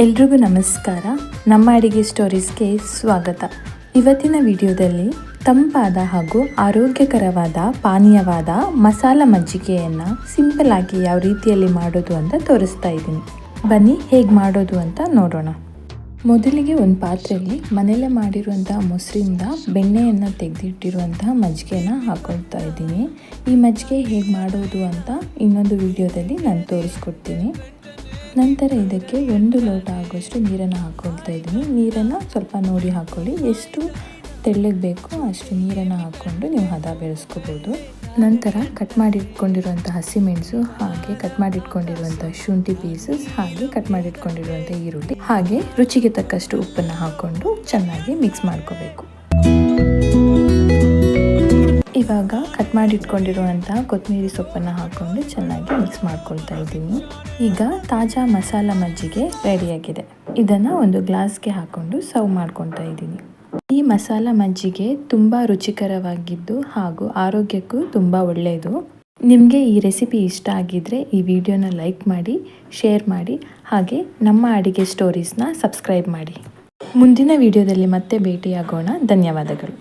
ಎಲ್ರಿಗೂ ನಮಸ್ಕಾರ. ನಮ್ಮ ಅಡಿಗೆ ಸ್ಟೋರೀಸ್ಗೆ ಸ್ವಾಗತ. ಇವತ್ತಿನ ವಿಡಿಯೋದಲ್ಲಿ ತಂಪಾದ ಹಾಗೂ ಆರೋಗ್ಯಕರವಾದ ಪಾನೀಯವಾದ ಮಸಾಲ ಮಜ್ಜಿಗೆಯನ್ನು ಸಿಂಪಲ್ ಆಗಿ ಯಾವ ರೀತಿಯಲ್ಲಿ ಮಾಡೋದು ಅಂತ ತೋರಿಸ್ತಾ ಇದ್ದೀನಿ. ಬನ್ನಿ ಹೇಗೆ ಮಾಡೋದು ಅಂತ ನೋಡೋಣ. ಮೊದಲಿಗೆ ಒಂದು ಪಾತ್ರೆಯಲ್ಲಿ ಮನೆಯಲ್ಲೇ ಮಾಡಿರುವಂತಹ ಮೊಸರಿಂದ ಬೆಣ್ಣೆಯನ್ನು ತೆಗೆದಿಟ್ಟಿರುವಂತಹ ಮಜ್ಜಿಗೆನ ಹಾಕೊಳ್ತಾ ಇದ್ದೀನಿ. ಈ ಮಜ್ಜಿಗೆ ಹೇಗೆ ಮಾಡೋದು ಅಂತ ಇನ್ನೊಂದು ವಿಡಿಯೋದಲ್ಲಿ ನಾನು ತೋರಿಸ್ಕೊಡ್ತೀನಿ. ನಂತರ ಇದಕ್ಕೆ 1 ಲೋಟ ಆಗುವಷ್ಟು ನೀರನ್ನು ಹಾಕ್ಕೊಳ್ತಾ ಇದ್ದೀನಿ. ನೀರನ್ನು ಸ್ವಲ್ಪ ನೋಡಿ ಹಾಕ್ಕೊಳ್ಳಿ, ಎಷ್ಟು ತೆಳ್ಳಗೆ ಬೇಕೋ ಅಷ್ಟು ನೀರನ್ನು ಹಾಕ್ಕೊಂಡು ನೀವು ಹದ ಬೆರೆಸ್ಕೋಬೋದು. ನಂತರ ಕಟ್ ಮಾಡಿಟ್ಕೊಂಡಿರುವಂಥ ಹಸಿಮೆಣಸು, ಹಾಗೆ ಕಟ್ ಮಾಡಿಟ್ಕೊಂಡಿರುವಂಥ ಶುಂಠಿ ಪೀಸಸ್, ಹಾಗೆ ಕಟ್ ಮಾಡಿಟ್ಕೊಂಡಿರುವಂಥ ಈರುಳ್ಳಿ, ಹಾಗೆ ರುಚಿಗೆ ತಕ್ಕಷ್ಟು ಉಪ್ಪನ್ನು ಹಾಕ್ಕೊಂಡು ಚೆನ್ನಾಗಿ ಮಿಕ್ಸ್ ಮಾಡ್ಕೋಬೇಕು. ಇವಾಗ ಕಟ್ ಮಾಡಿಟ್ಕೊಂಡಿರುವಂಥ ಕೊತ್ತಂಬರಿ ಸೊಪ್ಪನ್ನು ಹಾಕ್ಕೊಂಡು ಚೆನ್ನಾಗಿ ಮಿಕ್ಸ್ ಮಾಡ್ಕೊಳ್ತಾ ಇದ್ದೀನಿ. ಈಗ ತಾಜಾ ಮಸಾಲ ಮಜ್ಜಿಗೆ ರೆಡಿಯಾಗಿದೆ. ಇದನ್ನು ಒಂದು ಗ್ಲಾಸ್ಗೆ ಹಾಕ್ಕೊಂಡು ಸರ್ವ್ ಮಾಡ್ಕೊಳ್ತಾ ಇದ್ದೀನಿ. ಈ ಮಸಾಲ ಮಜ್ಜಿಗೆ ತುಂಬ ರುಚಿಕರವಾಗಿದ್ದು ಹಾಗೂ ಆರೋಗ್ಯಕ್ಕೂ ತುಂಬ ಒಳ್ಳೆಯದು. ನಿಮಗೆ ಈ ರೆಸಿಪಿ ಇಷ್ಟ ಆಗಿದ್ದರೆ ಈ ವಿಡಿಯೋನ ಲೈಕ್ ಮಾಡಿ, ಶೇರ್ ಮಾಡಿ, ಹಾಗೆ ನಮ್ಮ ಅಡಿಗೆ ಸ್ಟೋರೀಸ್ನ ಸಬ್ಸ್ಕ್ರೈಬ್ ಮಾಡಿ. ಮುಂದಿನ ವಿಡಿಯೋದಲ್ಲಿ ಮತ್ತೆ ಭೇಟಿಯಾಗೋಣ. ಧನ್ಯವಾದಗಳು.